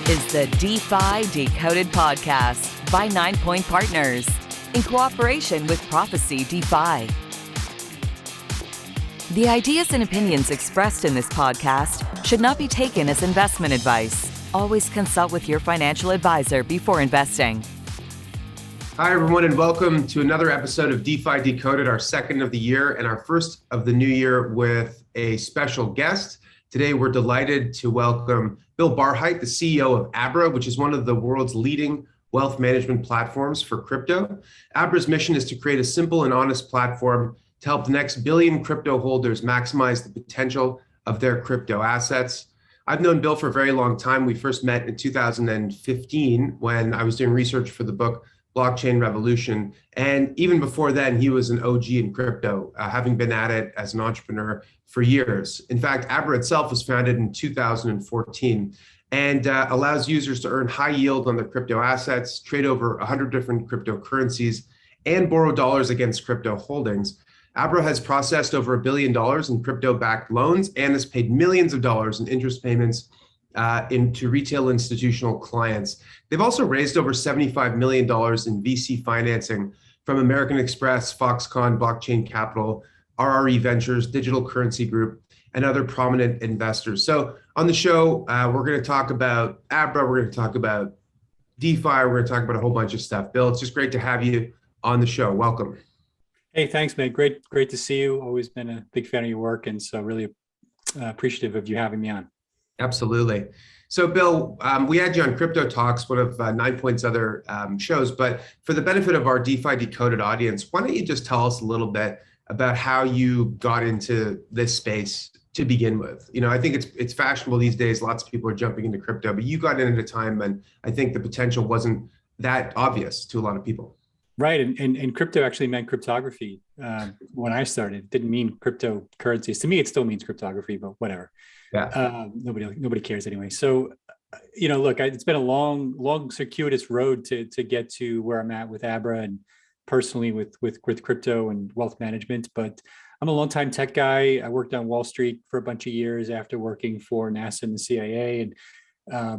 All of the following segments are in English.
is the DeFi Decoded podcast by 9 Point Partners in cooperation with Prophecy DeFi. The ideas and opinions expressed in this podcast should not be taken as investment advice. Always consult with your financial advisor before investing. Hi, everyone, and welcome to another episode of DeFi Decoded, our second of the year and our first of the new year with a special guest. Today, we're delighted to welcome Bill Barhydt, the CEO of Abra, which is one of the world's leading wealth management platforms for crypto. Abra's mission is to create a simple and honest platform to help the next billion crypto holders maximize the potential of their crypto assets. I've known Bill for a very long time. We first met in 2015 when I was doing research for the book Blockchain Revolution. And even before then, he was an OG in crypto, having been at it as an entrepreneur for years. In fact, Abra itself was founded in 2014 and allows users to earn high yield on their crypto assets, trade over 100 different cryptocurrencies, and borrow dollars against crypto holdings. Abra has processed over $1 billion in crypto-backed loans and has paid millions of dollars in interest payments into retail institutional clients. They've also raised over $75 million in VC financing from American Express, Foxconn, Blockchain Capital, RRE Ventures, Digital Currency Group, and other prominent investors. So on the show, we're going to talk about Abra, we're going to talk about DeFi, we're going to talk about a whole bunch of stuff. Bill, it's just great to have you on the show. Welcome. Hey, thanks, man. Great to see you. Always been a big fan of your work, and so really appreciative of you having me on. Absolutely. So, Bill, we had you on Crypto Talks, one of 9 Point's other shows, but for the benefit of our DeFi Decoded audience, why don't you just tell us a little bit about how you got into this space to begin with? You know, I think it's fashionable these days. Lots of people are jumping into crypto, but you got in at a time when I think the potential wasn't that obvious to a lot of people. Right, and crypto actually meant cryptography when I started. It didn't mean cryptocurrencies. To me, it still means cryptography, but whatever. Yeah. Nobody cares anyway. So, you know, look, it's been a long circuitous road to get to where I'm at with Abra and personally with crypto and wealth management. But I'm a longtime tech guy. I worked on Wall Street for a bunch of years after working for NASA and the CIA, and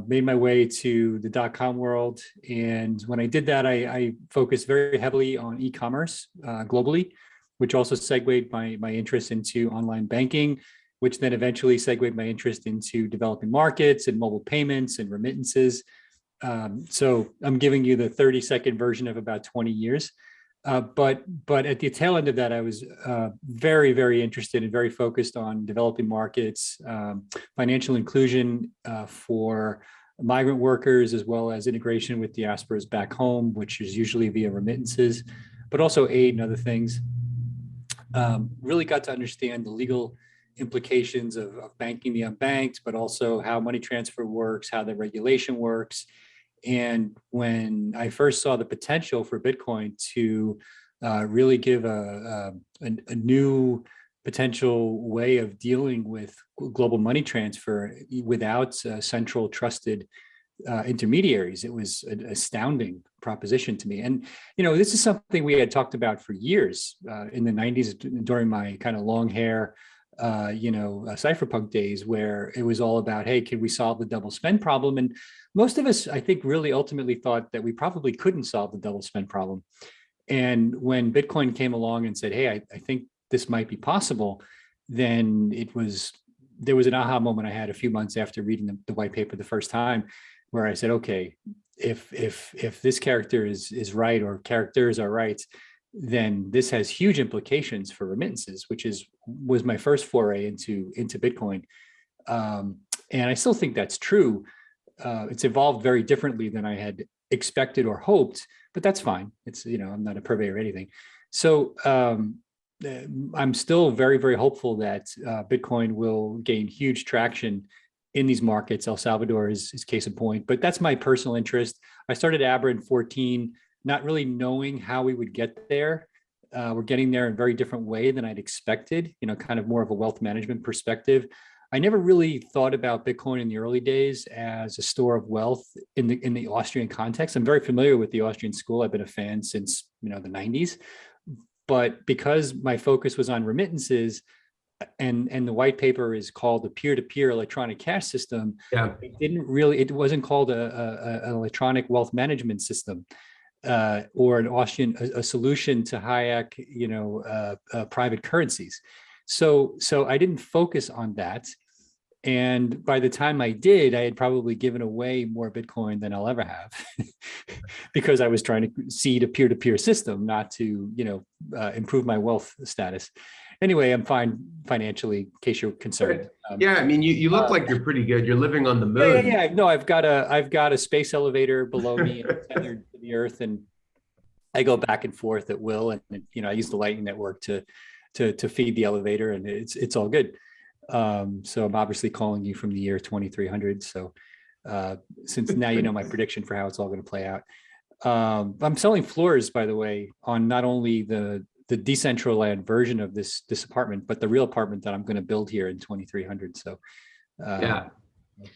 made my way to the .com world. And when I did that, I focused very heavily on e-commerce globally, which also segued my interest into online banking, which then eventually segued my interest into developing markets and mobile payments and remittances. So I'm giving you the 30-second version of about 20 years. But at the tail end of that, I was very, very interested and very focused on developing markets, financial inclusion for migrant workers, as well as integration with diasporas back home, which is usually via remittances, but also aid and other things. Really got to understand the legal implications of banking the unbanked, but also how money transfer works, how the regulation works. And when I first saw the potential for Bitcoin to really give a new potential way of dealing with global money transfer without central trusted intermediaries, it was an astounding proposition to me. And, you know, this is something we had talked about for years in the 90s during my kind of long hair, cypherpunk days, where it was all about, hey, can we solve the double spend problem? And most of us, I think, really ultimately thought that we probably couldn't solve the double spend problem. And when Bitcoin came along and said, hey, I think this might be possible, then there was an aha moment I had a few months after reading the white paper the first time, where I said, okay, if this character is right, or characters are right, then this has huge implications for remittances, which was my first foray into Bitcoin. And I still think that's true. It's evolved very differently than I had expected or hoped, but that's fine. It's, you know, I'm not a purveyor or anything. So I'm still very, very hopeful that Bitcoin will gain huge traction in these markets. El Salvador is case in point, but that's my personal interest. I started Abra in 2014, not really knowing how we would get there. We're getting there in a very different way than I'd expected, you know, kind of more of a wealth management perspective. I never really thought about Bitcoin in the early days as a store of wealth in the Austrian context. I'm very familiar with the Austrian school. I've been a fan since, you know, the 90s. But because my focus was on remittances, and the white paper is called the peer-to-peer electronic cash system. Yeah. It wasn't called an electronic wealth management system, or a solution to Hayek, private currencies. So I didn't focus on that. And by the time I did, I had probably given away more Bitcoin than I'll ever have because I was trying to seed a peer-to-peer system, not to, improve my wealth status. Anyway, I'm fine financially, in case you're concerned. Yeah, I mean, you look like you're pretty good. You're living on the moon. Yeah. No, I've got a space elevator below me and tethered to the earth, and I go back and forth at will. And I use the Lightning Network to feed the elevator, and it's all good. So I'm obviously calling you from the year 2300. So since now you know my prediction for how it's all going to play out. I'm selling floors, by the way, on not only the decentralized version of this apartment, but the real apartment that I'm going to build here in 2300. So yeah.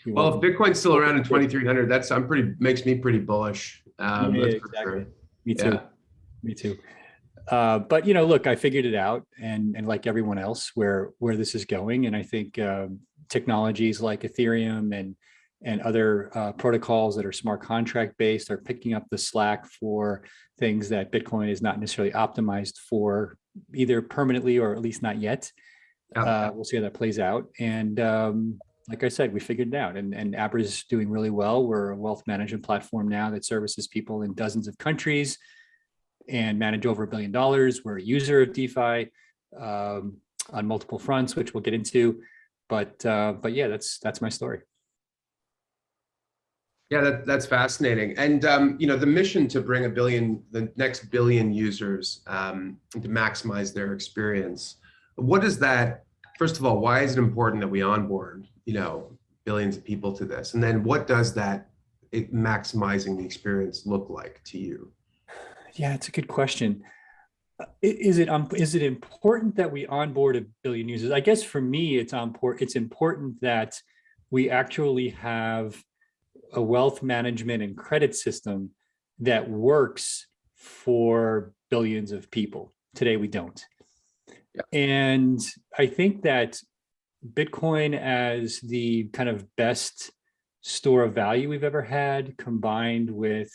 Well, if Bitcoin's still around in 2300, makes me pretty bullish. Exactly. Sure. Me too. Yeah. Me too. But look, I figured it out, and like everyone else, where this is going, and I think technologies like Ethereum and other protocols that are smart contract based are picking up the slack for things that Bitcoin is not necessarily optimized for, either permanently or at least not yet. We'll see how that plays out. And like I said, we figured it out, and Abra is doing really well. We're a wealth management platform now that services people in dozens of countries and manage over $1 billion. We're a user of DeFi on multiple fronts, which we'll get into. But yeah, that's my story. Yeah, that's fascinating. And the mission to bring the next billion users to maximize their experience. What is that? First of all, why is it important that we onboard billions of people to this? And then what does that maximizing the experience look like to you? Yeah, it's a good question. Is it important that we onboard 1 billion users? I guess for me, it's important that we actually have a wealth management and credit system that works for billions of people. Today, we don't. Yeah. And I think that Bitcoin as the kind of best store of value we've ever had, combined with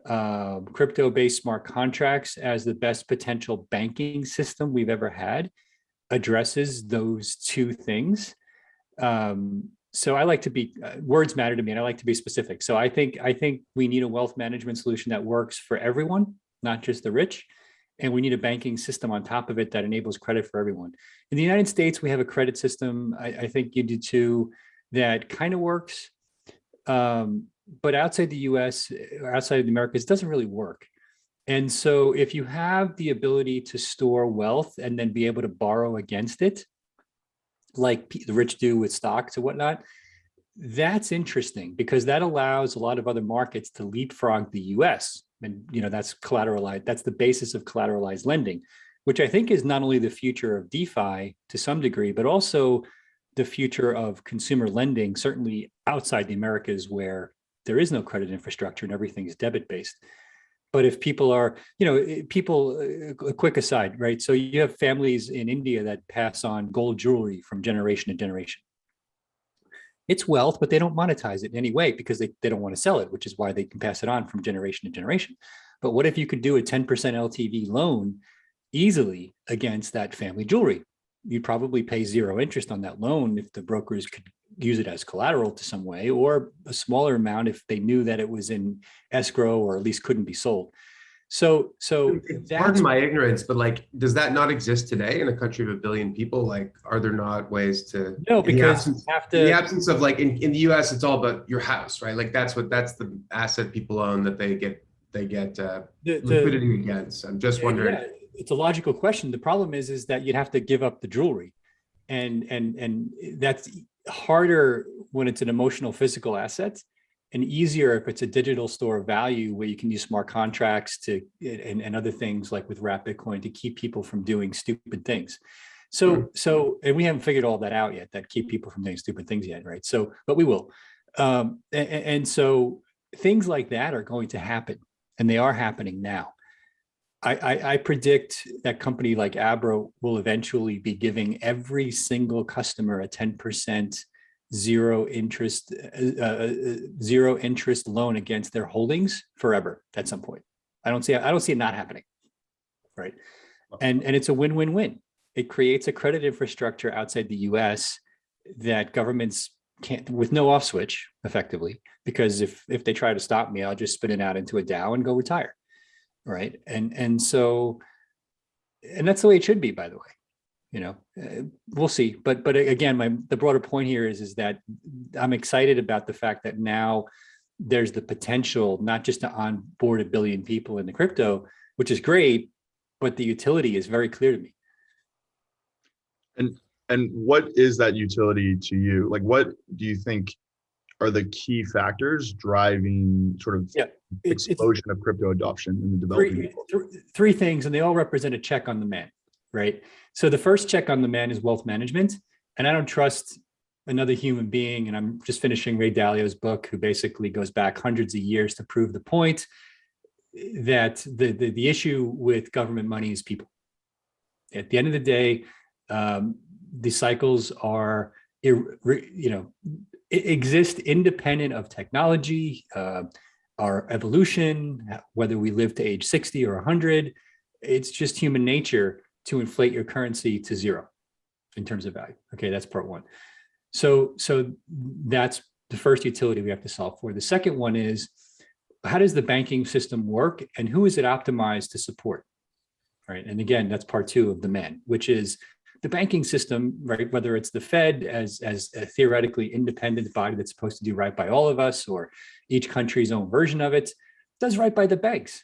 crypto-based smart contracts as the best potential banking system we've ever had, addresses those two things. So I like to be, words matter to me, and I like to be specific. So I think we need a wealth management solution that works for everyone, not just the rich. And we need a banking system on top of it that enables credit for everyone. In the United States, we have a credit system, I think you do too, that kind of works. But outside the US, or outside of the Americas, it doesn't really work. And so if you have the ability to store wealth and then be able to borrow against it, like the rich do with stocks and whatnot, that's interesting, because that allows a lot of other markets to leapfrog the US. And that's collateralized. That's the basis of collateralized lending, which I think is not only the future of DeFi to some degree, but also the future of consumer lending, certainly outside the Americas, where there is no credit infrastructure and everything is debit based. But if people are, a quick aside, right? So you have families in India that pass on gold jewelry from generation to generation. It's wealth, but they don't monetize it in any way because they don't want to sell it, which is why they can pass it on from generation to generation. But what if you could do a 10% LTV loan easily against that family jewelry? You'd probably pay zero interest on that loan if the brokers could use it as collateral to some way, or a smaller amount if they knew that it was in escrow or at least couldn't be sold. So pardon my ignorance, but does that not exist today in a country of 1 billion people? Are there not ways to? No, because in the absence of in the US, it's all about your house, right? That's the asset people own that they get liquidity against. I'm just wondering. Yeah, it's a logical question. The problem is that you'd have to give up the jewelry, and that's harder when it's an emotional physical asset, and easier if it's a digital store of value where you can use smart contracts and other things like with wrapped Bitcoin to keep people from doing stupid things. So and we haven't figured all that out yet, that keep people from doing stupid things yet, right? So, but we will. And so things like that are going to happen, and they are happening now. I predict that company like Abra will eventually be giving every single customer a 10% zero interest loan against their holdings forever at some point. I don't see it not happening, right? And it's a win-win-win. It creates a credit infrastructure outside the US that governments can't, with no off switch effectively, because if they try to stop me, I'll just spin it out into a DAO and go retire. Right. And so, and that's the way it should be, by the way, we'll see. But again, the broader point here is that I'm excited about the fact that now there's the potential, not just to onboard 1 billion people into crypto, which is great, but the utility is very clear to me. And what is that utility to you? Like, what do you think are the key factors driving sort of explosion of crypto adoption in the developing world? Three things, and they all represent a check on the man, right? So the first check on the man is wealth management. And I don't trust another human being, and I'm just finishing Ray Dalio's book, who basically goes back hundreds of years to prove the point that the issue with government money is people. At the end of the day, the cycles are, exist independent of technology, our evolution, whether we live to age 60 or 100. It's just human nature to inflate your currency to zero in terms of value. Okay, that's part one. So that's the first utility we have to solve for. The second one is, how does the banking system work and who is it optimized to support? Right. And again, that's part two of the man, which is the banking system, right? Whether it's the Fed as a theoretically independent body that's supposed to do right by all of us, or each country's own version of it, does right by the banks.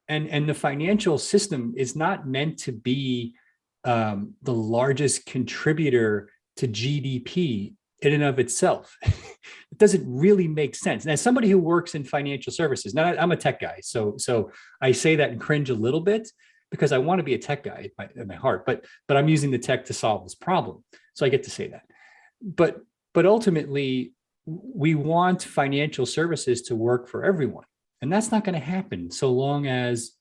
And the financial system is not meant to be the largest contributor to GDP in and of itself. It doesn't really make sense. And as somebody who works in financial services, now I'm a tech guy, so I say that and cringe a little bit, because I want to be a tech guy in my heart, but I'm using the tech to solve this problem. So I get to say that. But ultimately, we want financial services to work for everyone. And that's not going to happen so long as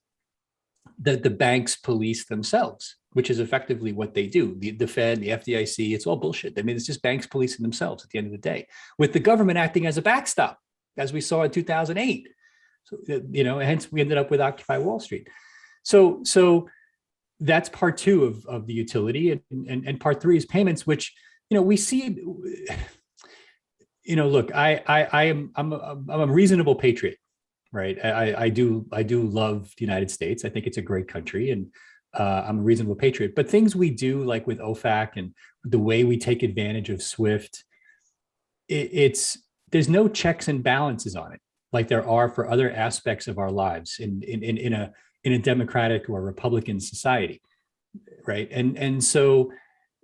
the banks police themselves, which is effectively what they do. The Fed, the FDIC, it's all bullshit. I mean, it's just banks policing themselves at the end of the day, with the government acting as a backstop, as we saw in 2008. So, hence we ended up with Occupy Wall Street. So that's part two of the utility, and part three is payments, which we see. Look, I'm a reasonable patriot, right? I do love the United States. I think it's a great country, and I'm a reasonable patriot. But things we do, like with OFAC and the way we take advantage of SWIFT, there's no checks and balances on it, like there are for other aspects of our lives in a democratic or Republican society, right? And so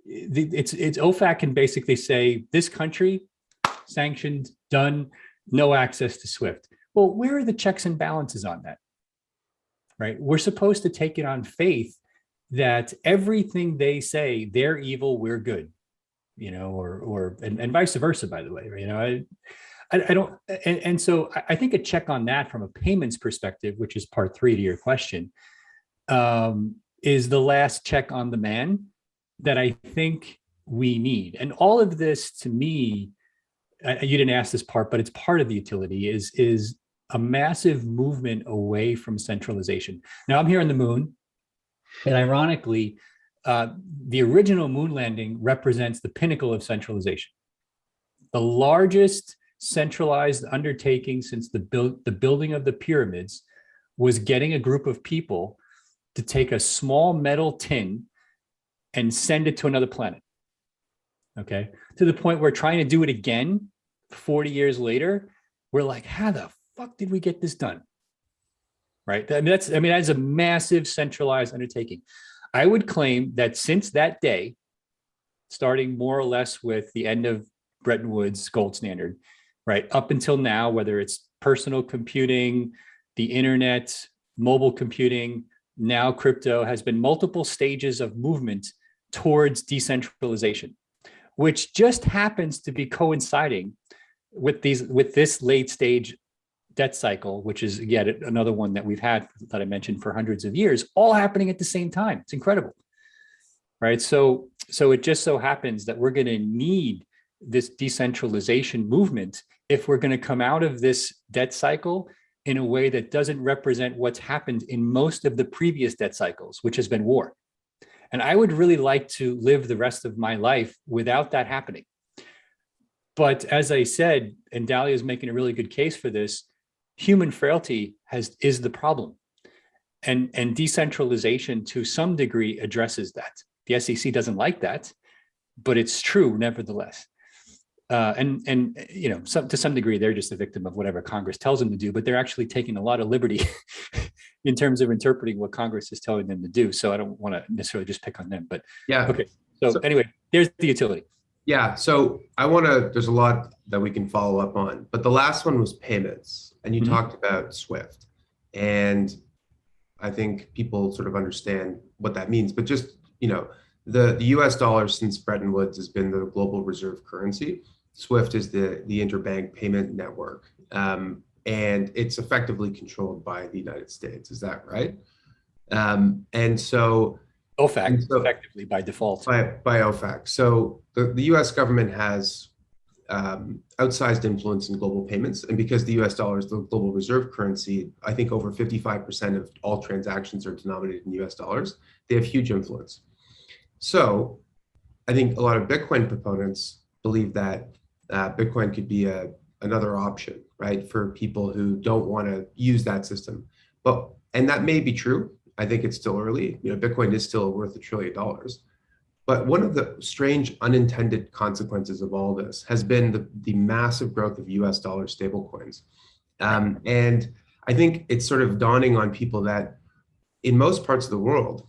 it's OFAC can basically say, this country sanctioned, done, no access to SWIFT. Well, where are the checks and balances on that, right? We're supposed to take it on faith that everything they say, they're evil, we're good, and vice versa, by the way. I don't, and so I think a check on that from a payments perspective, which is part three to your question, is the last check on the man that I think we need. And all of this, to me, you didn't ask this part, but it's part of the utility, is a massive movement away from centralization. Now, I'm here on the moon, and ironically, the original moon landing represents the pinnacle of centralization. The largest centralized undertaking since the building of the pyramids was getting a group of people to take a small metal tin and send it to another planet. Okay, to the point where trying to do it again 40 years later, we're like, how the fuck did we get this done? Right? That's a massive centralized undertaking. I would claim that since that day, starting more or less with the end of Bretton Woods gold standard, right, up until now, whether it's personal computing, the internet, mobile computing, now crypto, has been multiple stages of movement towards decentralization, which just happens to be coinciding with this late stage debt cycle, which is yet another one that we've had that I mentioned for hundreds of years, all happening at the same time. It's incredible, right? So it just so happens that we're going to need this decentralization movement if we're going to come out of this debt cycle in a way that doesn't represent what's happened in most of the previous debt cycles, which has been war. And I would really like to live the rest of my life without that happening. But as I said, and Dahlia is making a really good case for this, human frailty is the problem. And decentralization to some degree addresses that. The SEC doesn't like that, but it's true nevertheless. And you know, to some degree, they're just a victim of whatever Congress tells them to do, but they're actually taking a lot of liberty in terms of interpreting what Congress is telling them to do. So I don't want to necessarily just pick on them, but yeah. Okay. So anyway, there's the utility. Yeah. So there's a lot that we can follow up on, but the last one was payments, and you talked about SWIFT, and I think people sort of understand what that means, but just, you know, the US dollar since Bretton Woods has been the global reserve currency. SWIFT is the interbank payment network, and it's effectively controlled by the United States. Is that right? And so OFAC, effectively by default. By OFAC. So the US government has outsized influence in global payments. And because the US dollar is the global reserve currency, I think over 55% of all transactions are denominated in US dollars. They have huge influence. So I think a lot of Bitcoin proponents believe that Bitcoin could be another option, right, for people who don't want to use that system. And that may be true. I think it's still early. You know, Bitcoin is still worth $1 trillion. But one of the strange unintended consequences of all this has been the massive growth of US dollar stablecoins. And I think it's sort of dawning on people that in most parts of the world,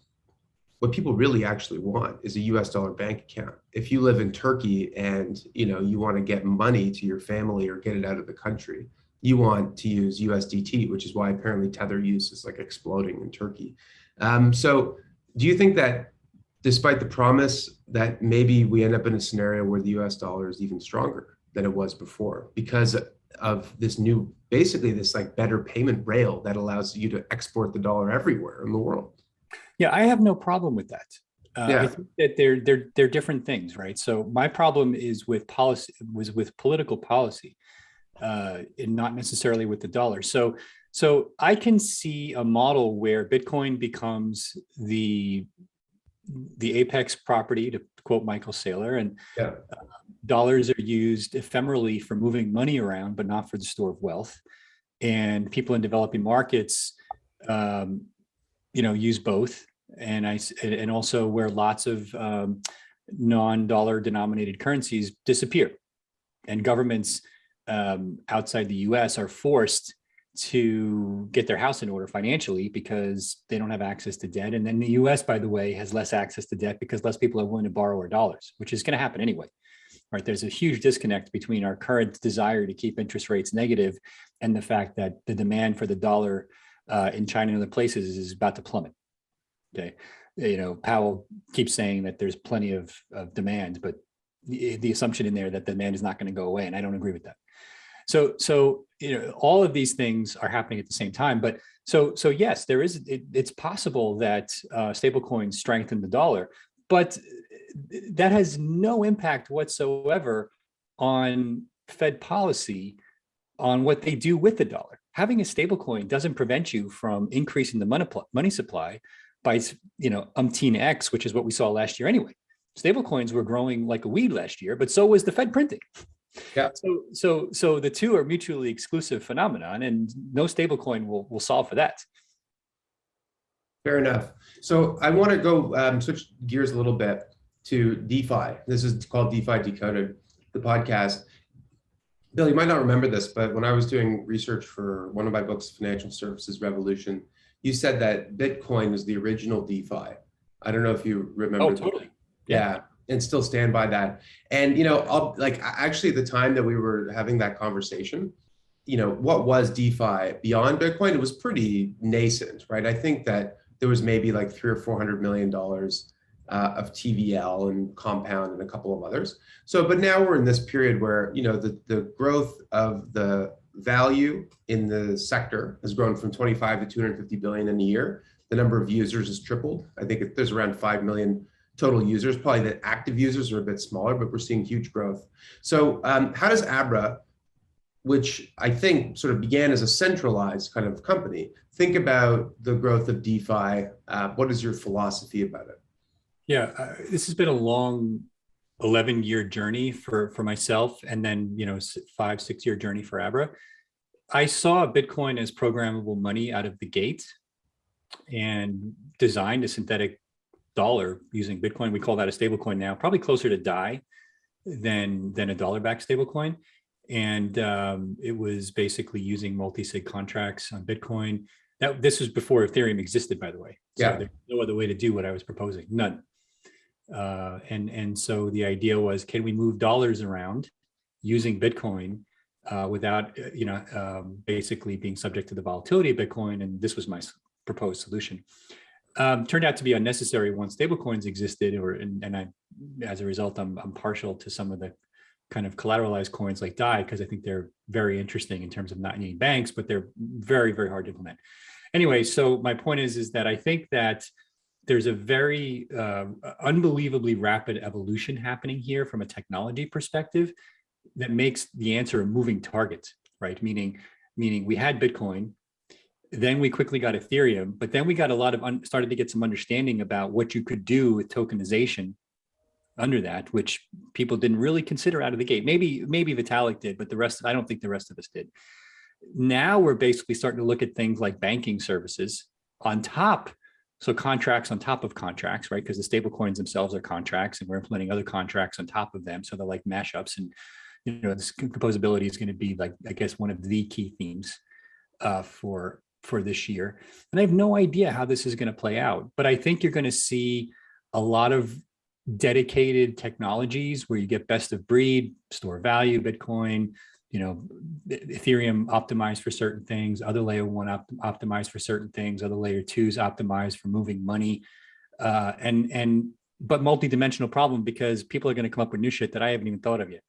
what people really actually want is a US dollar bank account. If you live in Turkey and you want to get money to your family or get it out of the country, you want to use USDT, which is why apparently Tether use is like exploding in Turkey. So do you think that despite the promise that maybe we end up in a scenario where the US dollar is even stronger than it was before because of this new, basically this like better payment rail that allows you to export the dollar everywhere in the world? Yeah, I have no problem with that. I think that they're different things, right? So my problem is with policy, was with political policy, and not necessarily with the dollar. So I can see a model where Bitcoin becomes the apex property, to quote Michael Saylor, and dollars are used ephemerally for moving money around, but not for the store of wealth. And people in developing markets, use both, and also where lots of non-dollar denominated currencies disappear, and governments outside the U.S. are forced to get their house in order financially because they don't have access to debt. And then the US, by the way, has less access to debt because less people are willing to borrow our dollars, which is going to happen anyway. Right? There's a huge disconnect between our current desire to keep interest rates negative and the fact that the demand for the dollar in China and other places is about to plummet. Okay. Powell keeps saying that there's plenty of demand, but the assumption in there that demand is not going to go away. And I don't agree with that. So all of these things are happening at the same time. But so yes, it's possible that stablecoins strengthen the dollar, but that has no impact whatsoever on Fed policy, on what they do with the dollar. Having a stablecoin doesn't prevent you from increasing the money supply by umpteen X, which is what we saw last year anyway. Stablecoins were growing like a weed last year, but so was the Fed printing. Yeah. So the two are mutually exclusive phenomenon, and no stablecoin will solve for that. Fair enough. So I want to go switch gears a little bit to DeFi. This is called DeFi Decoded, the podcast. Bill, you might not remember this, but when I was doing research for one of my books, Financial Services Revolution, you said that Bitcoin was the original DeFi. I don't know if you remember. Oh, totally. Yeah. And still stand by that. And, actually at the time that we were having that conversation, what was DeFi beyond Bitcoin? It was pretty nascent, right? I think that there was maybe like $300 or $400 million of TVL and Compound and a couple of others. So, but now we're in this period where, the growth of the value in the sector has grown from 25 to 250 billion in a year. The number of users has tripled. I think there's around 5 million total users. Probably the active users are a bit smaller, but we're seeing huge growth. So how does Abra, which I think sort of began as a centralized kind of company, think about the growth of DeFi? What is your philosophy about it? Yeah, this has been a long 11-year journey for myself, and then 5-6 year journey for Abra. I saw Bitcoin as programmable money out of the gate and designed a synthetic dollar using Bitcoin. We call that a stablecoin now, probably closer to DAI than a dollar-backed stablecoin. And it was basically using multi-sig contracts on Bitcoin. This was before Ethereum existed, by the way. So there's no other way to do what I was proposing, none. And so the idea was, can we move dollars around using Bitcoin without basically being subject to the volatility of Bitcoin? And this was my proposed solution. Turned out to be unnecessary once stablecoins existed, as a result, I'm partial to some of the kind of collateralized coins like DAI, because I think they're very interesting in terms of not needing banks, but they're very, very hard to implement. Anyway, so my point is that I think that there's a very unbelievably rapid evolution happening here from a technology perspective that makes the answer a moving target, right? Meaning we had Bitcoin, then we quickly got Ethereum, but then we got started to get some understanding about what you could do with tokenization under that, which people didn't really consider out of the gate. Maybe Vitalik did, but I don't think the rest of us did. Now we're basically starting to look at things like banking services on top. So contracts on top of contracts, right? Because the stable coins themselves are contracts, and we're implementing other contracts on top of them. So they're like mashups, and this composability is going to be, like, I guess, one of the key themes for this year. And I have no idea how this is going to play out, but I think you're going to see a lot of dedicated technologies where you get best of breed, store value, Bitcoin, Ethereum optimized for certain things, other layer one optimized for certain things, other layer twos optimized for moving money, but multi-dimensional problem, because people are going to come up with new shit that I haven't even thought of yet.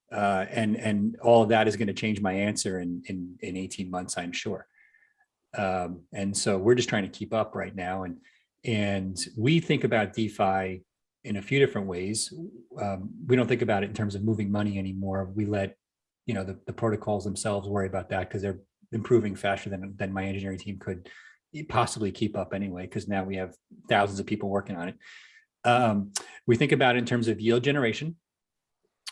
And all of that is going to change my answer in 18 months, I'm sure. And so we're just trying to keep up right now. And we think about DeFi in a few different ways. We don't think about it in terms of moving money anymore. We let the protocols themselves worry about that, because they're improving faster than my engineering team could possibly keep up anyway, because now we have thousands of people working on it. We think about it in terms of yield generation.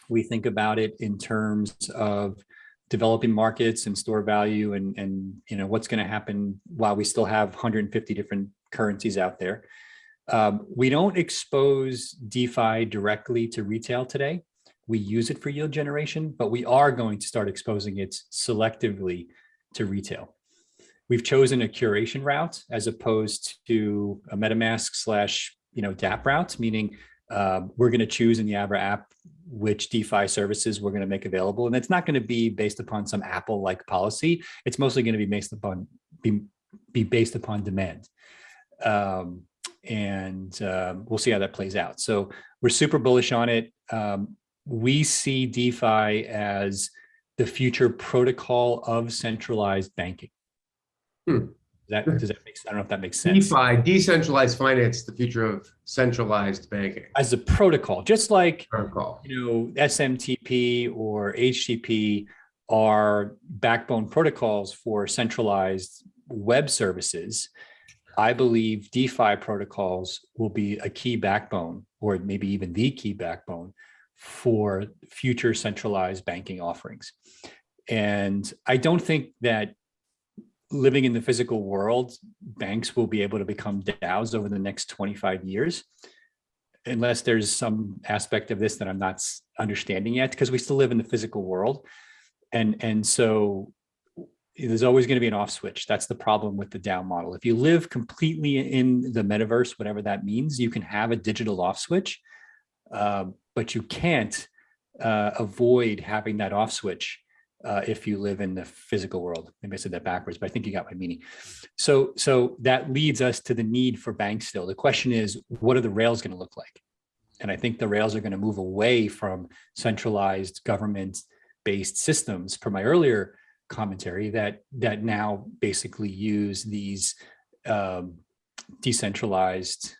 We think about it in terms of developing markets and store value, and what's going to happen while we still have 150 different currencies out there. We don't expose DeFi directly to retail today. We use it for yield generation, but we are going to start exposing it selectively to retail. We've chosen a curation route as opposed to a MetaMask / dApp route, meaning we're going to choose in the Abra app which DeFi services we're going to make available. And it's not going to be based upon some Apple-like policy. It's mostly going to be based upon demand. We'll see how that plays out. So we're super bullish on it. We see DeFi as the future protocol of centralized banking. Does that make sense? I don't know if that makes sense. DeFi, decentralized finance, the future of centralized banking. As a protocol, just like SMTP or HTTP are backbone protocols for centralized web services. I believe DeFi protocols will be a key backbone, or maybe even the key backbone, for future centralized banking offerings. And I don't think that living in the physical world, banks will be able to become DAOs over the next 25 years, unless there's some aspect of this that I'm not understanding yet, because we still live in the physical world. And so there's always going to be an off switch. That's the problem with the DAO model. If you live completely in the metaverse, whatever that means, you can have a digital off switch, but you can't avoid having that off switch if you live in the physical world. Maybe I said that backwards, but I think you got my meaning. So that leads us to the need for banks still. The question is, what are the rails going to look like? And I think the rails are going to move away from centralized government-based systems. Per my earlier commentary that now basically use these decentralized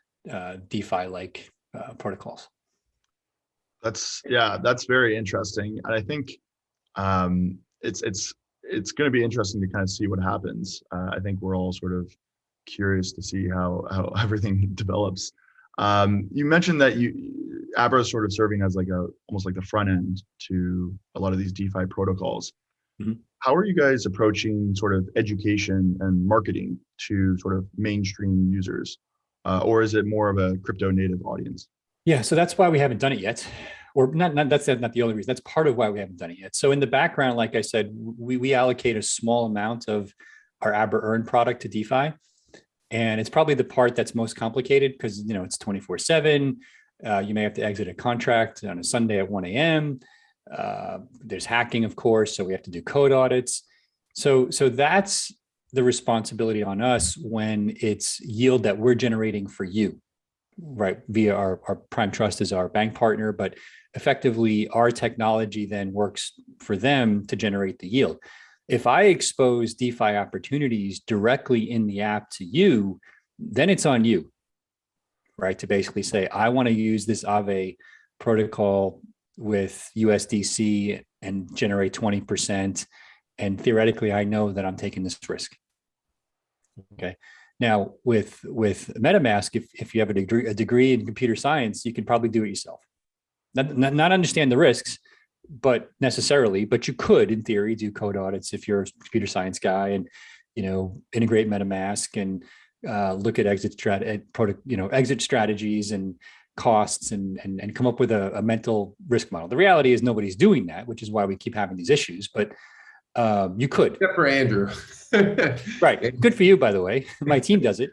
DeFi-like protocols. That's very interesting. And I think it's going to be interesting to kind of see what happens. I think we're all sort of curious to see how everything develops. You mentioned that Abra is sort of serving as almost like the front end to a lot of these DeFi protocols. Mm-hmm. How are you guys approaching sort of education and marketing to sort of mainstream users? Or is it more of a crypto native audience? Yeah, so that's why we haven't done it yet. Or not that's not the only reason. That's part of why we haven't done it yet. So in the background, like I said, we allocate a small amount of our Abra Earn product to DeFi. And it's probably the part that's most complicated because, it's 24/7. You may have to exit a contract on a Sunday at 1 a.m. There's hacking, of course. So we have to do code audits. So that's the responsibility on us when it's yield that we're generating for you, right? Via our Prime Trust is our bank partner, but effectively our technology then works for them to generate the yield. If I expose DeFi opportunities directly in the app to you, then it's on you, right? To basically say, I want to use this Aave protocol with USDC and generate 20%. And theoretically, I know that I'm taking this risk. Okay. Now with MetaMask, if you have a degree in computer science, you can probably do it yourself. Not understand the risks, but you could, in theory, do code audits if you're a computer science guy and, integrate MetaMask and look at exit strategies and costs and come up with a mental risk model. The reality is nobody's doing that, which is why we keep having these issues, but you could. Except for Andrew. Right. Good for you, by the way. My team does it.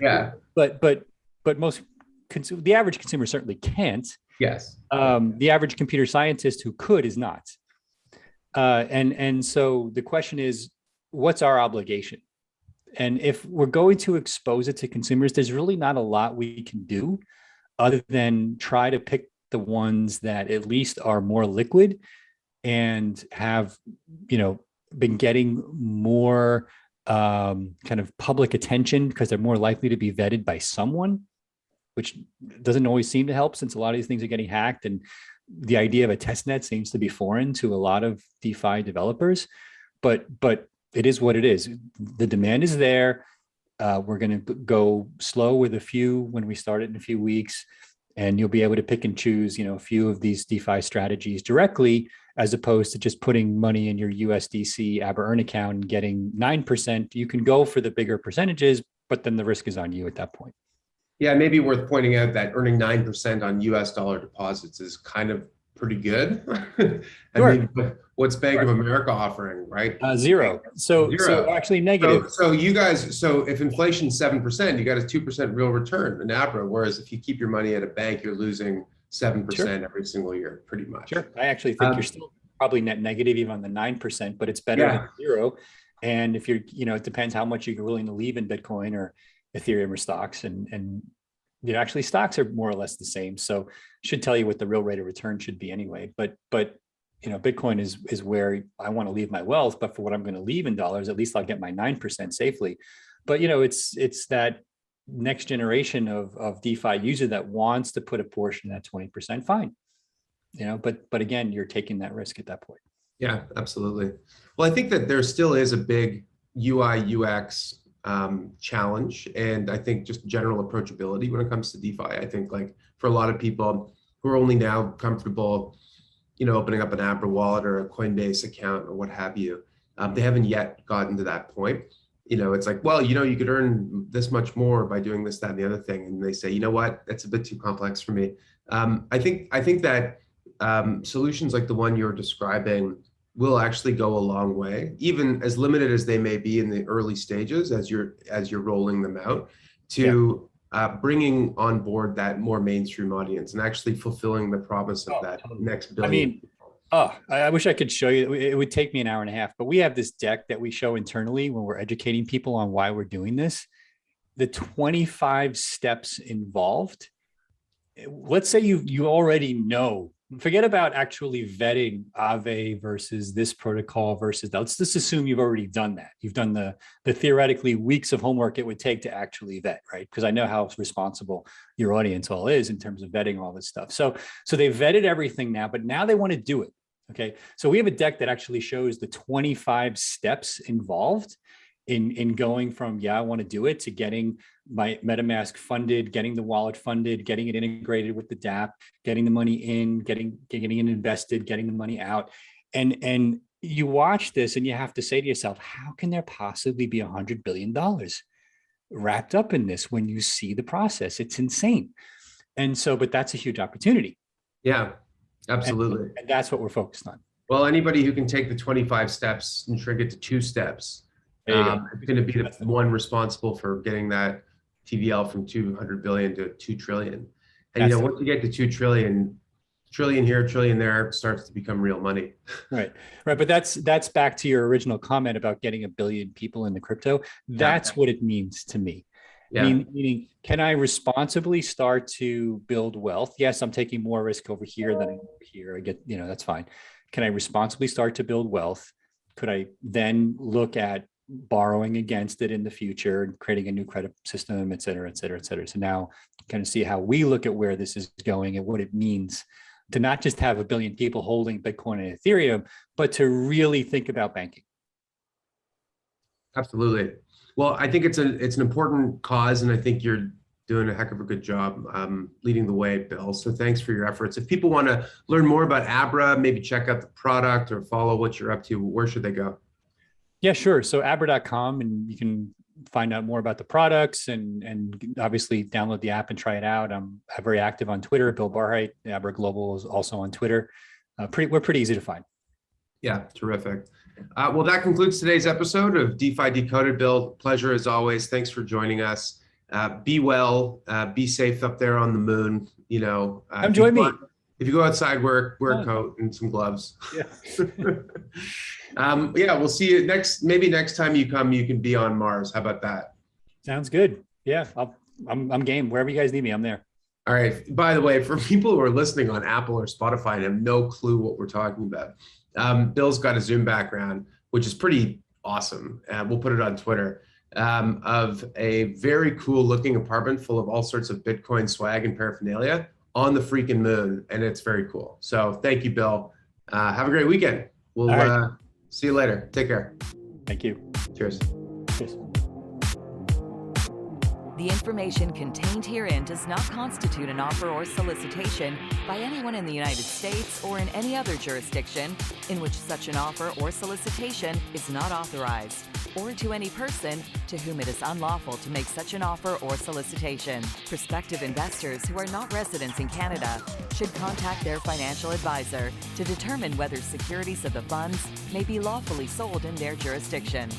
Yeah. But the average consumer certainly can't. Yes. The average computer scientist who could is not. And so the question is, what's our obligation? And if we're going to expose it to consumers, there's really not a lot we can do other than try to pick the ones that at least are more liquid and have, been getting more kind of public attention because they're more likely to be vetted by someone, which doesn't always seem to help since a lot of these things are getting hacked. And the idea of a test net seems to be foreign to a lot of DeFi developers, but it is what it is. The demand is there. We're going to go slow with a few when we start it in a few weeks, and you'll be able to pick and choose, a few of these DeFi strategies directly, as opposed to just putting money in your USDC Abra Earn account and getting 9%. You can go for the bigger percentages, but then the risk is on you at that point. Yeah, maybe worth pointing out that earning 9% on US dollar deposits is kind of pretty good. What's Bank of America offering, right? Zero. So actually negative. So you guys, if inflation's 7%, you got a 2% real return in Abra, whereas if you keep your money at a bank, you're losing 7% every single year, pretty much. Sure. I actually think you're still probably net negative even on the 9%, but it's better than zero. And if you're, it depends how much you're willing to leave in Bitcoin or Ethereum or stocks, and actually stocks are more or less the same. So should tell you what the real rate of return should be anyway. But Bitcoin is where I want to leave my wealth, but for what I'm going to leave in dollars, at least I'll get my 9% safely. But it's that next generation of DeFi user that wants to put a portion of that 20%, fine. But again, you're taking that risk at that point. Yeah, absolutely. Well, I think that there still is a big UI UX challenge, and I think just general approachability when it comes to DeFi. I think for a lot of people who are only now comfortable, opening up an Abra wallet or a Coinbase account or what have you, they haven't yet gotten to that point. It's like, well, you could earn this much more by doing this, that, and the other thing, and they say, you know what, that's a bit too complex for me. I think that solutions like the one you're describing will actually go a long way, even as limited as they may be in the early stages as you're rolling them out, to bringing on board that more mainstream audience and actually fulfilling the promise of that next billion. I wish I could show you. It would take me an hour and a half, but we have this deck that we show internally when we're educating people on why we're doing this. The 25 steps involved. Let's say you already know Forget about actually vetting Aave versus this protocol versus that. Let's just assume you've already done that. You've done the theoretically weeks of homework it would take to actually vet, right? Because I know how responsible your audience all is in terms of vetting all this stuff. So they've vetted everything now, but now they want to do it. Okay. So we have a deck that actually shows the 25 steps involved in going from, I want to do it, to getting my MetaMask funded, getting the wallet funded, getting it integrated with the DApp, getting the money in, getting it invested, getting the money out. And you watch this and you have to say to yourself, how can there possibly be $100 billion wrapped up in this when you see the process? It's insane. And so, but that's a huge opportunity. Yeah, absolutely. And that's what we're focused on. Well, anybody who can take the 25 steps and shrink it to 2 steps, it's going to be the one responsible for getting that TVL from 200 billion to 2 trillion. And once you get to 2 trillion, trillion here, trillion there, starts to become real money. Right. But that's back to your original comment about getting 1 billion people into crypto. That's what it means to me. Yeah. Meaning, can I responsibly start to build wealth? Yes, I'm taking more risk over here than over here. I get, that's fine. Can I responsibly start to build wealth? Could I then look at borrowing against it in the future and creating a new credit system, et cetera, et cetera, et cetera? So now kind of see how we look at where this is going and what it means to not just have 1 billion people holding Bitcoin and Ethereum, but to really think about banking. Absolutely. Well, I think it's an important cause, and I think you're doing a heck of a good job leading the way, Bill. So thanks for your efforts. If people want to learn more about Abra, maybe check out the product or follow what you're up to, where should they go? Yeah, sure. So abra.com, and you can find out more about the products and obviously download the app and try it out. I'm very active on Twitter. Bill Barhydt, Abra Global, is also on Twitter. We're pretty easy to find. Yeah, terrific. Well, that concludes today's episode of DeFi Decoded. Bill, pleasure as always. Thanks for joining us. Be well, be safe up there on the moon. Come join me. If you go outside, wear a coat and some gloves. Yeah. We'll see you maybe next time you come, you can be on Mars. How about that? Sounds good. Yeah, I'm game. Wherever you guys need me, I'm there. All right. By the way, for people who are listening on Apple or Spotify and have no clue what we're talking about, Bill's got a Zoom background, which is pretty awesome. We'll put it on Twitter, of a very cool looking apartment full of all sorts of Bitcoin swag and paraphernalia on the freaking moon. And it's very cool. So thank you, Bill. Have a great weekend. We'll see you later. Take care. Thank you. Cheers. Cheers. The information contained herein does not constitute an offer or solicitation by anyone in the United States or in any other jurisdiction in which such an offer or solicitation is not authorized, or to any person to whom it is unlawful to make such an offer or solicitation. Prospective investors who are not residents in Canada should contact their financial advisor to determine whether securities of the funds may be lawfully sold in their jurisdiction.